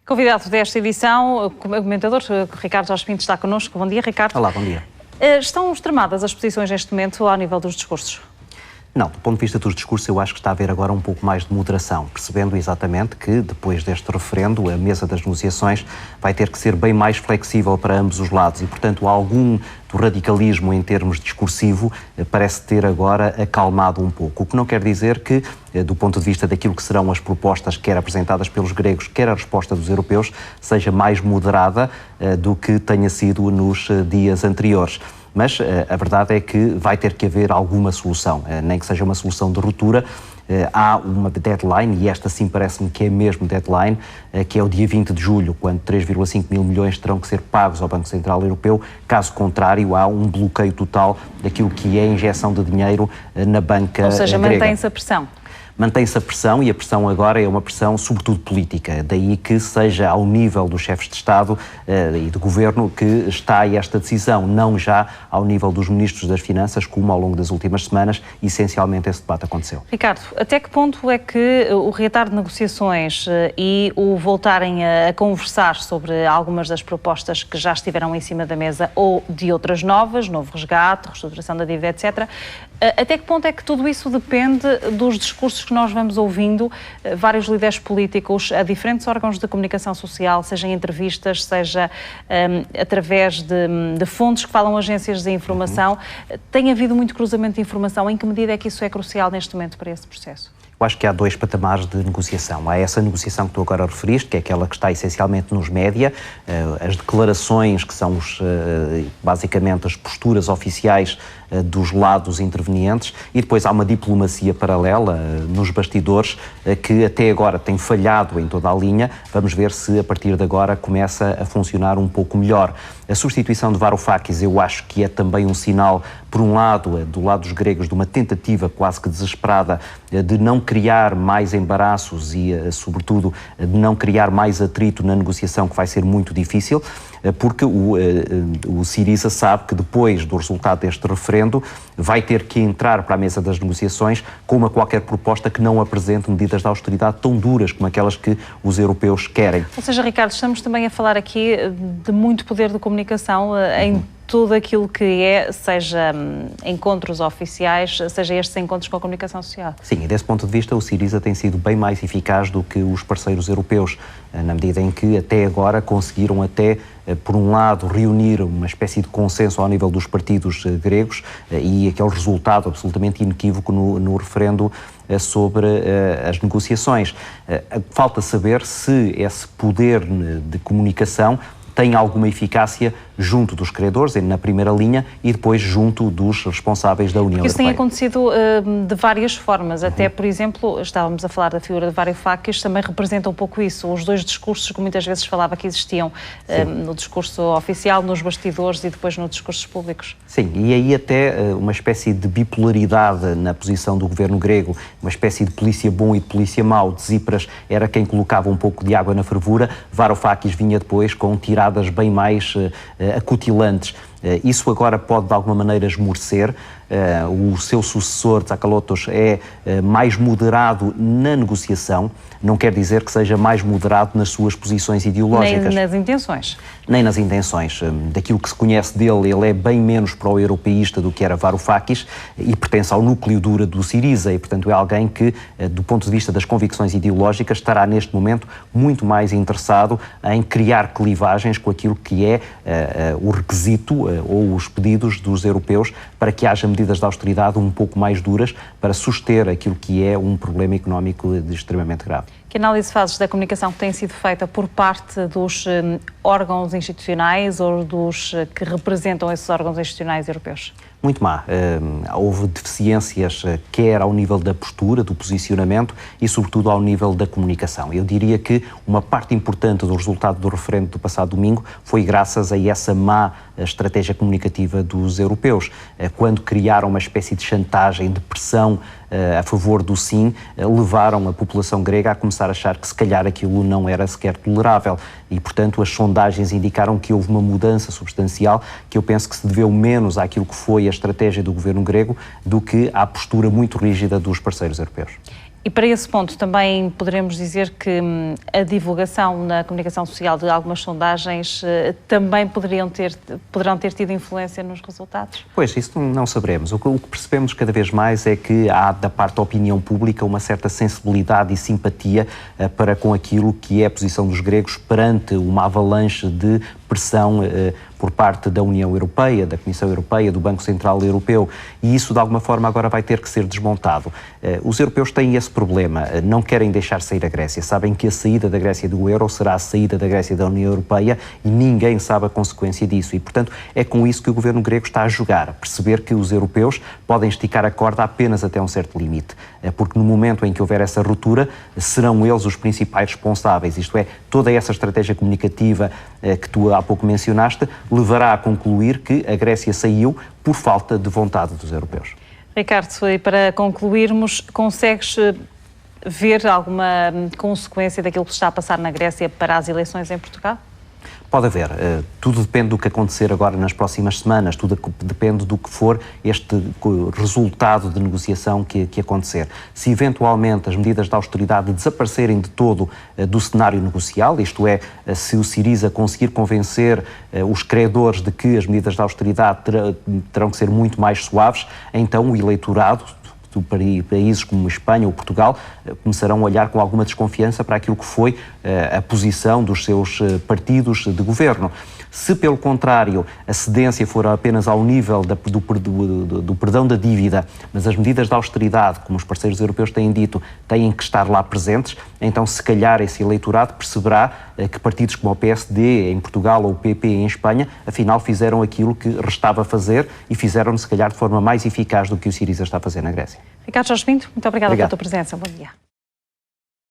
Convidado desta edição, o comentador Ricardo Jorge Pinto está connosco. Bom dia, Ricardo. Olá, bom dia. Estão extremadas as posições neste momento ao nível dos discursos? Não, do ponto de vista dos discursos, eu acho que está a haver agora um pouco mais de moderação, percebendo exatamente que, depois deste referendo, a mesa das negociações vai ter que ser bem mais flexível para ambos os lados e, portanto, algum do radicalismo em termos discursivo parece ter agora acalmado um pouco. O que não quer dizer que, do ponto de vista daquilo que serão as propostas, quer apresentadas pelos gregos, quer a resposta dos europeus, seja mais moderada do que tenha sido nos dias anteriores. Mas a verdade é que vai ter que haver alguma solução, nem que seja uma solução de ruptura. Há uma deadline, e esta sim parece-me que é mesmo deadline, que é o dia 20 de julho, quando 3,5 mil milhões terão que ser pagos ao Banco Central Europeu. Caso contrário, há um bloqueio total daquilo que é a injeção de dinheiro na banca grega. Ou seja, mantém-se a pressão. Mantém-se a pressão e a pressão agora é uma pressão sobretudo política, daí que seja ao nível dos chefes de Estado e de Governo que está esta decisão, não já ao nível dos ministros das Finanças, como ao longo das últimas semanas, essencialmente esse debate aconteceu. Ricardo, até que ponto é que o reatar de negociações e o voltarem a conversar sobre algumas das propostas que já estiveram em cima da mesa ou de outras novas, novo resgate, reestruturação da dívida, etc., até que ponto é que tudo isso depende dos discursos que nós vamos ouvindo, vários líderes políticos a diferentes órgãos de comunicação social, seja em entrevistas, seja através de fontes que falam agências de informação. Tem havido muito cruzamento de informação. Em que medida é que isso é crucial neste momento para esse processo? Eu acho que há dois patamares de negociação. Há essa negociação que tu agora referiste, que é aquela que está essencialmente nos média, as declarações que são basicamente as posturas oficiais dos lados intervenientes, e depois há uma diplomacia paralela nos bastidores que até agora tem falhado em toda a linha. Vamos ver se a partir de agora começa a funcionar um pouco melhor. A substituição de Varoufakis eu acho que é também um sinal, por um lado, do lado dos gregos, de uma tentativa quase que desesperada de não criar mais embaraços e, sobretudo, de não criar mais atrito na negociação, que vai ser muito difícil, porque o Syriza sabe que depois do resultado deste referendo vai ter que entrar para a mesa das negociações com uma qualquer proposta que não apresente medidas de austeridade tão duras como aquelas que os europeus querem. Ou seja, Ricardo, estamos também a falar aqui de muito poder de comunicação em tudo aquilo que é, seja encontros oficiais, seja estes encontros com a comunicação social. Sim, e desse ponto de vista o Syriza tem sido bem mais eficaz do que os parceiros europeus, na medida em que até agora conseguiram até, por um lado, reunir uma espécie de consenso ao nível dos partidos gregos e aquele resultado absolutamente inequívoco no referendo sobre as negociações. Falta saber se esse poder de comunicação tem alguma eficácia junto dos credores, na primeira linha, e depois junto dos responsáveis da União Europeia. Isso tem acontecido de várias formas. Até, por exemplo, estávamos a falar da figura de Varoufakis, também representa um pouco isso. Os dois discursos que muitas vezes falava que existiam no discurso oficial, nos bastidores e depois nos discursos públicos. Sim, e aí até uma espécie de bipolaridade na posição do governo grego, uma espécie de polícia bom e de polícia mau. Tsipras era quem colocava um pouco de água na fervura, Varoufakis vinha depois com tiradas bem mais acutilantes. Isso agora pode de alguma maneira esmorecer. O seu sucessor, Tsakalotos, é mais moderado na negociação, não quer dizer que seja mais moderado nas suas posições ideológicas. Nem nas intenções. Nem nas intenções. Daquilo que se conhece dele, ele é bem menos pró-europeísta do que era Varoufakis e pertence ao núcleo duro do Syriza e, portanto, é alguém que, do ponto de vista das convicções ideológicas, estará neste momento muito mais interessado em criar clivagens com aquilo que é o requisito ou os pedidos dos europeus para que haja medidas de austeridade um pouco mais duras para suster aquilo que é um problema económico extremamente grave. Que análise fazes da comunicação que tem sido feita por parte dos órgãos institucionais ou dos que representam esses órgãos institucionais europeus? Muito má. Houve deficiências quer ao nível da postura, do posicionamento e, sobretudo, ao nível da comunicação. Eu diria que uma parte importante do resultado do referendo do passado domingo foi graças a essa má estratégia comunicativa dos europeus, quando criaram uma espécie de chantagem, de pressão a favor do sim, levaram a população grega a começar a achar que se calhar aquilo não era sequer tolerável e, portanto, as sondagens indicaram que houve uma mudança substancial que eu penso que se deveu menos àquilo que foi a estratégia do governo grego do que à postura muito rígida dos parceiros europeus. E para esse ponto também poderemos dizer que a divulgação na comunicação social de algumas sondagens também poderão ter tido influência nos resultados? Pois, isso não saberemos. O que percebemos cada vez mais é que há da parte da opinião pública uma certa sensibilidade e simpatia para com aquilo que é a posição dos gregos perante uma avalanche de pressão por parte da União Europeia, da Comissão Europeia, do Banco Central Europeu, e isso de alguma forma agora vai ter que ser desmontado. Os europeus têm esse problema, não querem deixar sair a Grécia, sabem que a saída da Grécia do euro será a saída da Grécia da União Europeia e ninguém sabe a consequência disso e, portanto, é com isso que o governo grego está a jogar, perceber que os europeus podem esticar a corda apenas até um certo limite, porque no momento em que houver essa ruptura, serão eles os principais responsáveis, isto é, toda essa estratégia comunicativa que tu há pouco mencionaste, levará a concluir que a Grécia saiu por falta de vontade dos europeus. Ricardo, e para concluirmos, consegues ver alguma consequência daquilo que está a passar na Grécia para as eleições em Portugal? Pode haver. Tudo depende do que acontecer agora nas próximas semanas, tudo depende do que for este resultado de negociação que acontecer. Se eventualmente as medidas de austeridade desaparecerem de todo do cenário negocial, isto é, se o Syriza conseguir convencer os credores de que as medidas de austeridade terão que ser muito mais suaves, então o eleitorado de países como Espanha ou Portugal começarão a olhar com alguma desconfiança para aquilo que foi a posição dos seus partidos de governo. Se, pelo contrário, a cedência for apenas ao nível do perdão da dívida, mas as medidas de austeridade, como os parceiros europeus têm dito, têm que estar lá presentes, então, se calhar, esse eleitorado perceberá que partidos como o PSD em Portugal ou o PP em Espanha, afinal, fizeram aquilo que restava fazer e fizeram-no, se calhar, de forma mais eficaz do que o Syriza está a fazer na Grécia. Ricardo Jorge Pinto, muito obrigada pela tua presença. Bom dia.